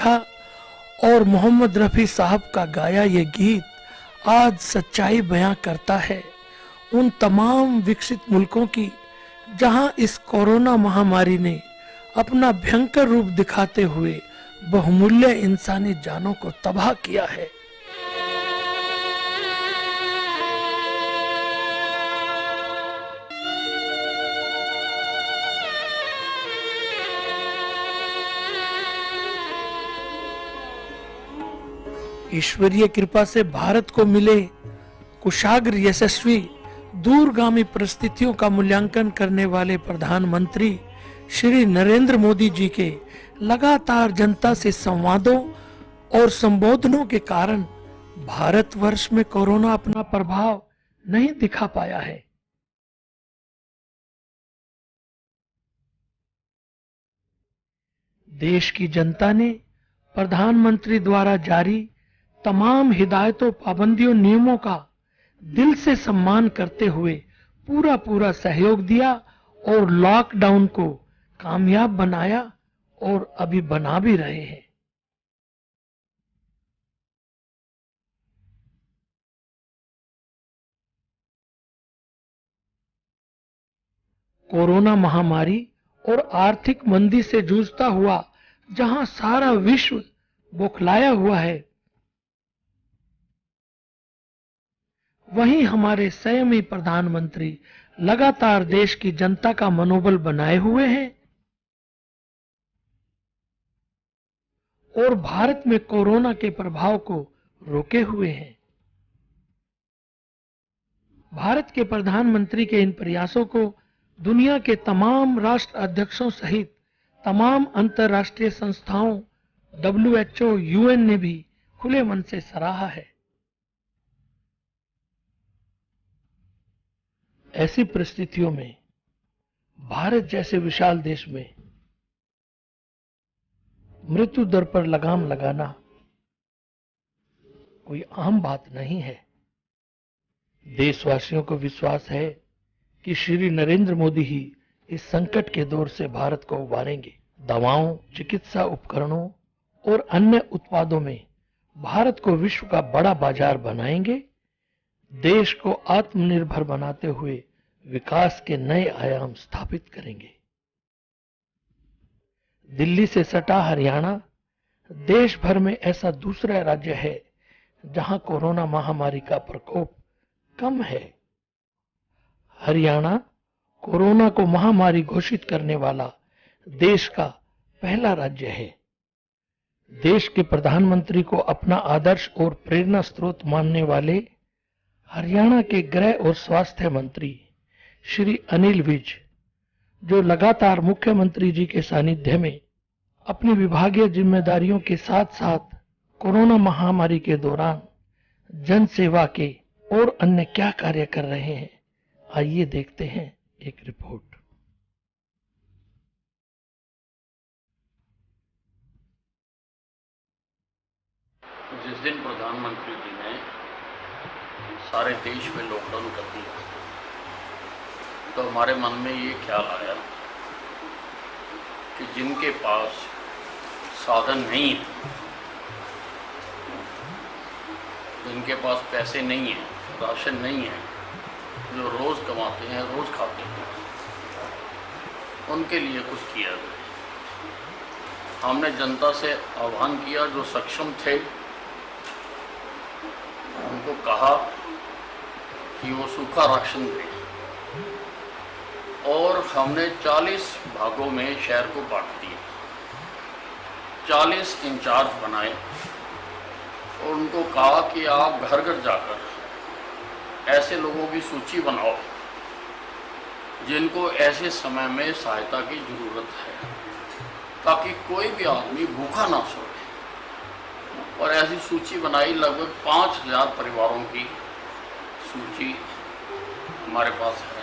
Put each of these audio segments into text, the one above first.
लिखा और मोहम्मद रफ़ी साहब का गाया ये गीत आज सच्चाई बयां करता है उन तमाम विकसित मुल्कों की जहां इस कोरोना महामारी ने अपना भयंकर रूप दिखाते हुए बहुमूल्य इंसानी जानों को तबाह किया है। ईश्वरीय कृपा से भारत को मिले कुशाग्र यशस्वी दूरगामी परिस्थितियों का मूल्यांकन करने वाले प्रधानमंत्री श्री नरेंद्र मोदी जी के लगातार जनता से संवादों और संबोधनों के कारण भारतवर्ष में कोरोना अपना प्रभाव नहीं दिखा पाया है। देश की जनता ने प्रधानमंत्री द्वारा जारी तमाम हिदायतों, पाबंदियों, नियमों का दिल से सम्मान करते हुए पूरा सहयोग दिया और लॉकडाउन को कामयाब बनाया और अभी बना भी रहे हैं। कोरोना महामारी और आर्थिक मंदी से जूझता हुआ जहां सारा विश्व बौखलाया हुआ है, वहीं हमारे संयमी प्रधानमंत्री लगातार देश की जनता का मनोबल बनाए हुए हैं और भारत में कोरोना के प्रभाव को रोके हुए हैं। भारत के प्रधानमंत्री के इन प्रयासों को दुनिया के तमाम राष्ट्र अध्यक्षों सहित तमाम अंतर्राष्ट्रीय संस्थाओं, WHO, UN ने भी खुले मन से सराहा है। ऐसी परिस्थितियों में भारत जैसे विशाल देश में मृत्यु दर पर लगाम लगाना कोई आम बात नहीं है। देशवासियों को विश्वास है कि श्री नरेंद्र मोदी ही इस संकट के दौर से भारत को उबारेंगे। दवाओं, चिकित्सा उपकरणों और अन्य उत्पादों में भारत को विश्व का बड़ा बाजार बनाएंगे। देश को आत्मनिर्भर बनाते हुए विकास के नए आयाम स्थापित करेंगे। दिल्ली से सटा हरियाणा देश भर में ऐसा दूसरा राज्य है जहां कोरोना महामारी का प्रकोप कम है। हरियाणा कोरोना को महामारी घोषित करने वाला देश का पहला राज्य है। देश के प्रधानमंत्री को अपना आदर्श और प्रेरणा स्रोत मानने वाले हरियाणा के गृह और स्वास्थ्य मंत्री श्री अनिल विज, जो लगातार मुख्यमंत्री जी के सानिध्य में अपनी विभागीय जिम्मेदारियों के साथ साथ कोरोना महामारी के दौरान जन सेवा के और अन्य क्या कार्य कर रहे हैं, आइए देखते हैं एक रिपोर्ट। जिस दिन प्रधानमंत्री जी ने सारे देश में लॉकडाउन कर दिया तो हमारे मन में ये ख्याल आया कि जिनके पास साधन नहीं है, जिनके पास पैसे नहीं है, राशन नहीं है, जो रोज़ कमाते हैं, रोज़ खाते हैं, उनके लिए कुछ किया जाए। हमने जनता से आह्वान किया, जो सक्षम थे उनको कहा कि वो सूखा राशन दें और हमने 40 भागों में शहर को बांट दिया। 40 इंचार्ज बनाए और उनको कहा कि आप घर घर जाकर ऐसे लोगों की सूची बनाओ जिनको ऐसे समय में सहायता की जरूरत है, ताकि कोई भी आदमी भूखा ना सोए। और ऐसी सूची बनाई, लगभग 5000 परिवारों की सूची हमारे पास है।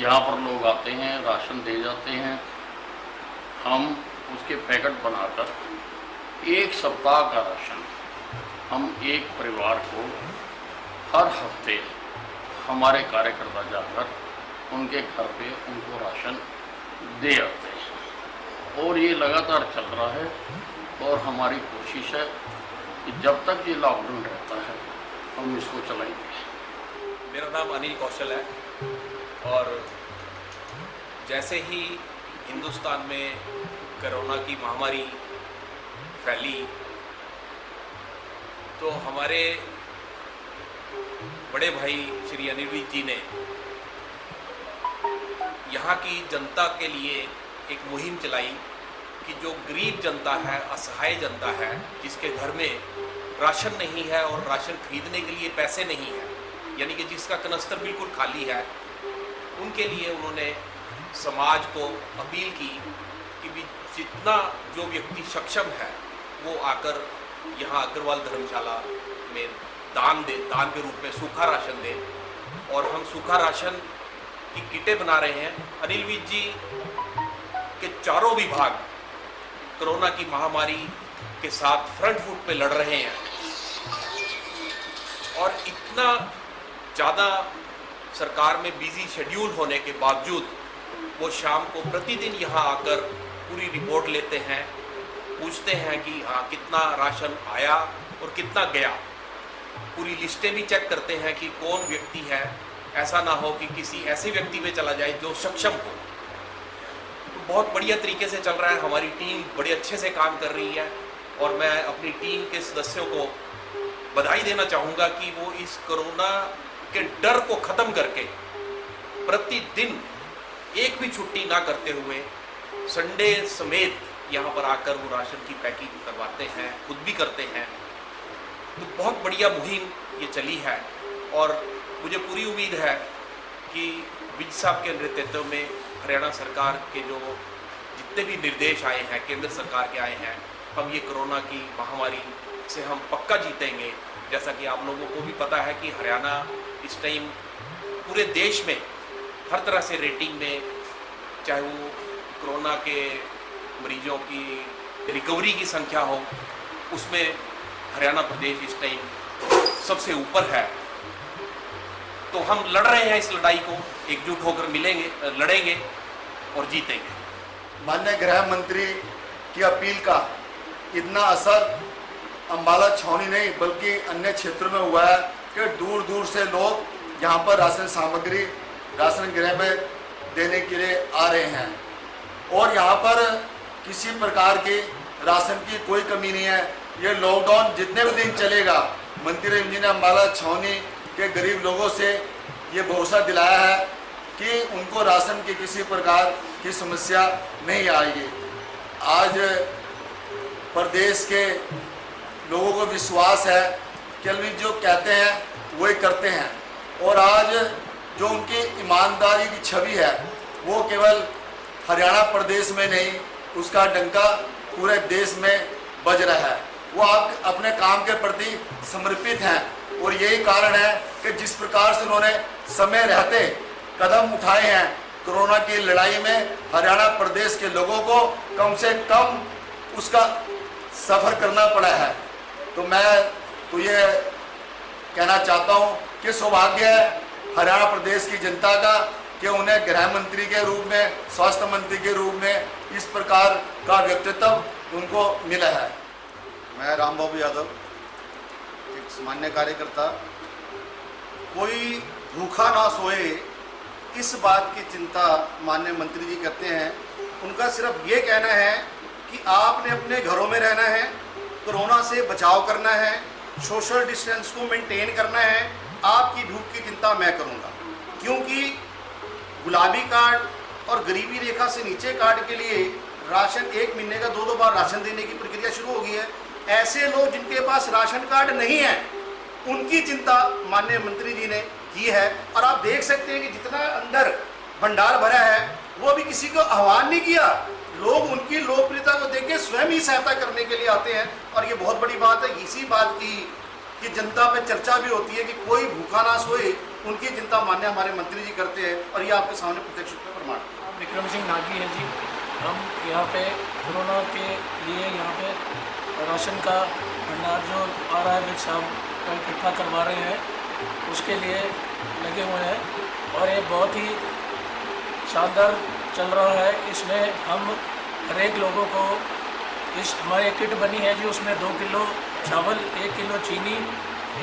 यहाँ पर लोग आते हैं, राशन दे जाते हैं, हम उसके पैकेट बनाकर 1 सप्ताह का राशन हम एक परिवार को हर हफ्ते हमारे कार्यकर्ता जाकर उनके घर पे उनको राशन दे आते हैं। और ये लगातार चल रहा है और हमारी कोशिश है कि जब तक ये लॉकडाउन रहता है हम इसको चलाएंगे। मेरा नाम अनिल कौशल है और जैसे ही हिंदुस्तान में कोरोना की महामारी फैली तो हमारे बड़े भाई श्री अनिल विज जी ने यहाँ की जनता के लिए एक मुहिम चलाई कि जो गरीब जनता है, असहाय जनता है, जिसके घर में राशन नहीं है और राशन खरीदने के लिए पैसे नहीं है, यानी कि जिसका कनस्तर बिल्कुल खाली है, उनके लिए उन्होंने समाज को अपील की कि भी जितना जो व्यक्ति सक्षम है वो आकर यहाँ अग्रवाल धर्मशाला में दान के रूप में सूखा राशन दे। और हम सूखा राशन की किटें बना रहे हैं। अनिल विज जी के चारों विभाग कोरोना की महामारी के साथ फ्रंट फुट पे लड़ रहे हैं और इतना ज़्यादा सरकार में बिजी शेड्यूल होने के बावजूद वो शाम को प्रतिदिन यहाँ आकर पूरी रिपोर्ट लेते हैं, पूछते हैं कि हाँ कितना राशन आया और कितना गया, पूरी लिस्टें भी चेक करते हैं कि कौन व्यक्ति है, ऐसा ना हो कि किसी ऐसे व्यक्ति में चला जाए जो सक्षम हो। तो बहुत बढ़िया तरीके से चल रहा है, हमारी टीम बड़े अच्छे से काम कर रही है और मैं अपनी टीम के सदस्यों को बधाई देना चाहूँगा कि वो इस कोरोना के डर को ख़त्म करके प्रतिदिन एक भी छुट्टी ना करते हुए संडे समेत यहाँ पर आकर वो राशन की पैकिंग करवाते हैं, खुद भी करते हैं। तो बहुत बढ़िया मुहिम ये चली है और मुझे पूरी उम्मीद है कि विज साहब के नेतृत्व में हरियाणा सरकार के जो जितने भी निर्देश आए हैं, केंद्र सरकार के आए हैं, हम ये कोरोना की महामारी से हम पक्का जीतेंगे। जैसा कि आप लोगों को भी पता है कि हरियाणा इस टाइम पूरे देश में हर तरह से रेटिंग में, चाहे वो कोरोना के मरीजों की रिकवरी की संख्या हो, उसमें हरियाणा प्रदेश इस टाइम सबसे ऊपर है। तो हम लड़ रहे हैं इस लड़ाई को, एकजुट होकर लड़ेंगे और जीतेंगे। माननीय गृह मंत्री की अपील का इतना असर अम्बाला छावनी नहीं बल्कि अन्य क्षेत्रों में हुआ है कि दूर दूर से लोग यहाँ पर राशन सामग्री राशन गृह में देने के लिए आ रहे हैं और यहाँ पर किसी प्रकार की राशन की कोई कमी नहीं है। ये लॉकडाउन जितने भी दिन चलेगा, मंत्री जी ने अम्बाला छावनी के गरीब लोगों से ये भरोसा दिलाया है कि उनको राशन की किसी प्रकार की समस्या नहीं आएगी। आज प्रदेश के लोगों को विश्वास है कि अनिल विज जो कहते हैं वही करते हैं और आज जो उनकी ईमानदारी की छवि है वो केवल हरियाणा प्रदेश में नहीं, उसका डंका पूरे देश में बज रहा है। वो आप अपने काम के प्रति समर्पित हैं और यही कारण है कि जिस प्रकार से उन्होंने समय रहते कदम उठाए हैं कोरोना की लड़ाई में, हरियाणा प्रदेश के लोगों को कम से कम उसका सफ़र करना पड़ा है। तो मैं तो ये कहना चाहता हूँ कि सौभाग्य है हरियाणा प्रदेश की जनता का कि उन्हें गृह मंत्री के रूप में, स्वास्थ्य मंत्री के रूप में इस प्रकार का व्यक्तित्व उनको मिला है। मैं रामबाबू यादव, एक सामान्य कार्यकर्ता, कोई भूखा ना सोए इस बात की चिंता माननीय मंत्री जी करते हैं। उनका सिर्फ ये कहना है कि आपने अपने घरों में रहना है, कोरोना से बचाव करना है, सोशल डिस्टेंस को मेंटेन करना है, आपकी भूख की चिंता मैं करूंगा। क्योंकि गुलाबी कार्ड और गरीबी रेखा से नीचे कार्ड के लिए राशन 1 महीने का 2-2 बार राशन देने की प्रक्रिया शुरू हो गई है। ऐसे लोग जिनके पास राशन कार्ड नहीं है उनकी चिंता माननीय मंत्री जी ने की है और आप देख सकते हैं कि जितना अंदर भंडार भरा है वो अभी किसी को आह्वान नहीं किया। लोग उनकी लोकप्रियता को देख के स्वयं ही सहायता करने के लिए आते हैं और ये बहुत बड़ी बात है। इसी बात की कि जनता में चर्चा भी होती है कि कोई भूखा ना सोए, उनकी चिंता माननीय हमारे मंत्री जी करते हैं और ये आपके सामने प्रत्यक्ष रूप में प्रमाण। विक्रम सिंह नागी है जी। हम यहाँ पे कोरोना के लिए यहाँ पे राशन का भंडार जो आ रहा है विज साहब का इकट्ठा करवा रहे हैं, उसके लिए लगे हुए हैं और ये बहुत ही शानदार चल रहा है। इसमें हम हर एक लोगों को इस हमारी एक किट बनी है जी, उसमें 2 किलो चावल, 1 किलो चीनी,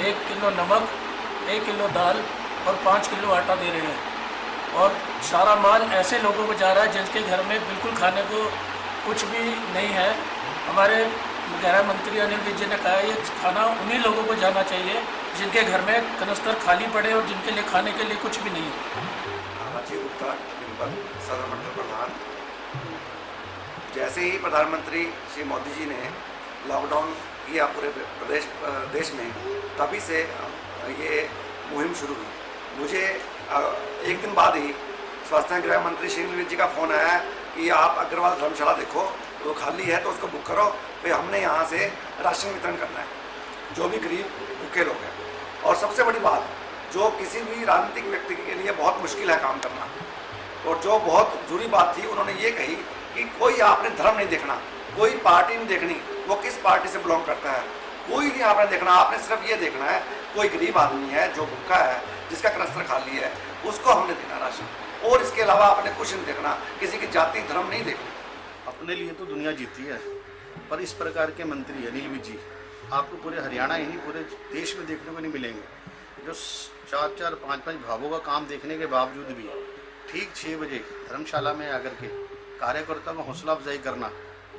1 किलो नमक, 1 किलो दाल और 5 किलो आटा दे रहे हैं। और सारा माल ऐसे लोगों को जा रहा है जिनके घर में बिल्कुल खाने को कुछ भी नहीं है। हमारे गृह मंत्री अनिल विज ने कहा है ये खाना उन्हीं लोगों को जाना चाहिए जिनके घर में कनस्तर खाली पड़े और जिनके लिए खाने के लिए कुछ भी नहीं है। राजीव गुप्ता, टिम्बर, सदर मंडल प्रधान। जैसे ही प्रधानमंत्री श्री मोदी जी ने लॉकडाउन किया पूरे देश में, तभी से ये मुहिम शुरू हुई। मुझे एक दिन बाद ही स्वास्थ्य एवं गृह मंत्री श्री अनिल विज जी का फ़ोन आया कि आप अग्रवाल धर्मशाला देखो, वो खाली है तो उसको बुक करो, फिर हमने यहाँ से राशन वितरण करना है जो भी गरीब भूखे लोग हैं। और सबसे बड़ी बात, जो किसी भी राजनीतिक व्यक्ति के लिए बहुत मुश्किल है काम करना, और जो बहुत जुड़ी बात थी, उन्होंने ये कही कि कोई आपने धर्म नहीं देखना, कोई पार्टी नहीं देखनी, वो किस पार्टी से बिलोंग करता है, कोई नहीं आपने देखना, आपने सिर्फ ये देखना है कोई गरीब आदमी है जो भूखा है, जिसका कनस्तर खाली है, उसको हमने देना राशन, और इसके अलावा आपने कुछ नहीं देखना, किसी की जाति धर्म नहीं देखना। अपने लिए तो दुनिया जीती है, पर इस प्रकार के मंत्री अनिल विज जी आपको पूरे हरियाणा ही नहीं पूरे देश में देखने को नहीं मिलेंगे, जो 4-4, 5-5 भावों का काम देखने के बावजूद भी ठीक 6 बजे धर्मशाला में आकर के कार्यकर्ताओं को हौसला अफजाई करना,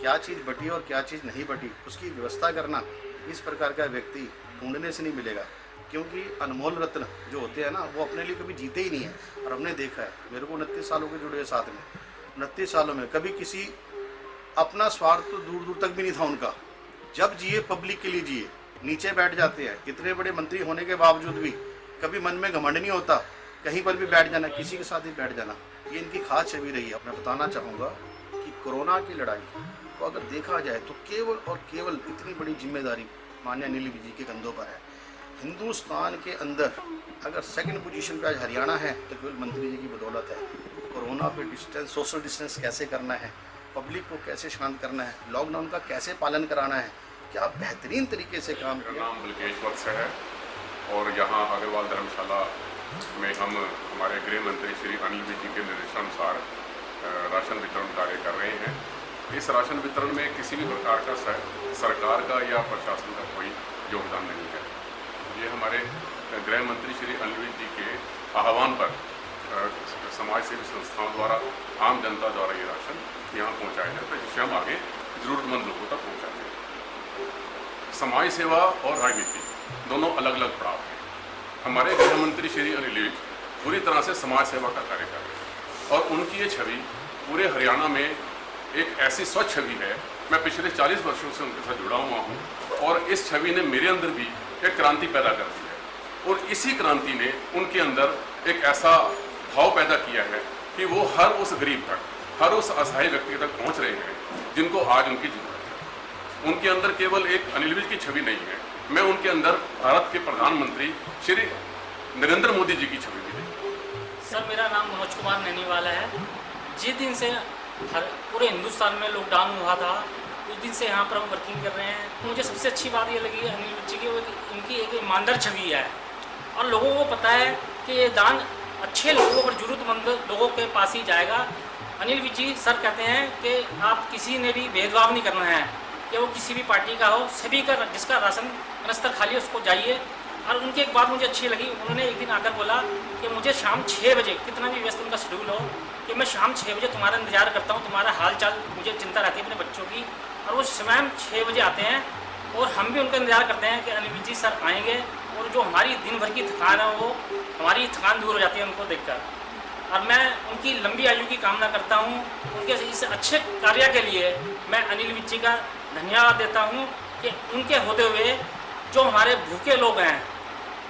क्या चीज़ बटी और क्या चीज़ नहीं बटी उसकी व्यवस्था करना, इस प्रकार का व्यक्ति ढूंढने से नहीं मिलेगा। क्योंकि अनमोल रत्न जो होते हैं ना, वो अपने लिए कभी जीते ही नहीं है। और हमने देखा है, मेरे को 29 सालों के जुड़े हुए साथ में, 29 सालों में कभी किसी अपना स्वार्थ तो दूर दूर तक भी नहीं था उनका। जब जिए पब्लिक के लिए जिए, नीचे बैठ जाते हैं। इतने बड़े मंत्री होने के बावजूद भी कभी मन में घमंड नहीं होता, कहीं पर भी बैठ जाना, किसी के साथ ही बैठ जाना, ये इनकी खास छवि रही है। मैं बताना चाहूँगा कि कोरोना की लड़ाई को अगर देखा जाए तो केवल और केवल इतनी बड़ी जिम्मेदारी माननीय अनिल विज जी के कंधों पर है। हिंदुस्तान के अंदर अगर सेकंड पोजीशन पे आज हरियाणा है तो केवल मंत्री जी की बदौलत है। कोरोना पे डिस्टेंस, सोशल डिस्टेंस कैसे करना है, पब्लिक को कैसे शांत करना है, लॉकडाउन का कैसे पालन कराना है, क्या बेहतरीन तरीके से काम किया। नाम बलकेश वत्स है और यहाँ अग्रवाल धर्मशाला में हम हमारे गृह मंत्री श्री अनिल विज जी के निर्देशानुसार राशन वितरण कार्य कर रहे हैं। इस राशन वितरण में किसी भी प्रकार का सरकार का या प्रशासन का कोई योगदान नहीं है। ये हमारे गृह मंत्री श्री अनिल विज जी के आह्वान पर समाज सेवी संस्थाओं द्वारा, आम जनता द्वारा ये राशन यहाँ पहुँचाया जाता है, जिससे हम आगे ज़रूरतमंद लोगों तक पहुँचाते हैं। समाज सेवा और राजनीति दोनों अलग अलग पड़ाव हैं। हमारे गृह मंत्री श्री अनिल विज पूरी तरह से समाज सेवा का कार्य कर रहे हैं और उनकी ये छवि पूरे हरियाणा में एक ऐसी स्वच्छ छवि है। मैं पिछले 40 वर्षों से उनके साथ जुड़ा हुआ हूँ और इस छवि ने मेरे अंदर भी एक क्रांति पैदा कर दी है और इसी क्रांति ने उनके अंदर एक ऐसा भाव पैदा किया है कि वो हर उस गरीब तक, हर उस असहाय व्यक्ति तक पहुँच रहे हैं जिनको आज उनकी जरूरत है। उनके अंदर केवल एक अनिल विज की छवि नहीं है, मैं उनके अंदर भारत के प्रधानमंत्री श्री नरेंद्र मोदी जी की छवि भी देखी। सर, मेरा नाम मनोज कुमार नैनीवाला है। जिस दिन से पूरे हिंदुस्तान में लॉकडाउन हुआ था, उस दिन से यहाँ पर हम वर्किंग कर रहे हैं। मुझे सबसे अच्छी बात ये लगी अनिल विज जी की, इनकी एक ईमानदार छवि है और लोगों को पता है कि ये दान अच्छे लोगों पर, जरूरतमंद लोगों के पास ही जाएगा। अनिल विज जी सर कहते हैं कि आप किसी ने भी भेदभाव नहीं करना है, कि वो किसी भी पार्टी का हो, सभी का जिसका राशन कनस्तर खाली है उसको जाइए। और उनकी एक बात मुझे अच्छी लगी, उन्होंने एक दिन आकर बोला कि मुझे शाम 6 बजे, कितना भी व्यस्त उनका शेड्यूल हो, कि मैं शाम 6 बजे तुम्हारा इंतजार करता हूँ, तुम्हारा हाल चाल मुझे चिंता रहती है अपने बच्चों की। और वो स्वयं 6 बजे आते हैं और हम भी उनका इंतजार करते हैं कि अनिल विज जी सर आएंगे और जो हमारी दिन भर की थकान है वो हमारी थकान दूर हो जाती है उनको देखकर। और मैं उनकी लंबी आयु की कामना करता हूँ। उनके इस अच्छे कार्य के लिए मैं अनिल विज जी का धन्यवाद देता हूँ कि उनके होते हुए जो हमारे भूखे लोग हैं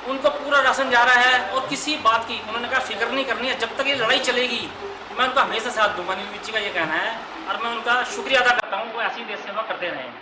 उनको पूरा राशन जा रहा है और किसी बात की उन्होंने कहा फिक्र नहीं करनी है, जब तक ये लड़ाई चलेगी मैं उनका हमेशा साथ दूंगा। अनिल विज जी का ये कहना है और मैं उनका शुक्रिया अदा करता हूँ, वो ऐसी देश सेवा करते रहे हैं।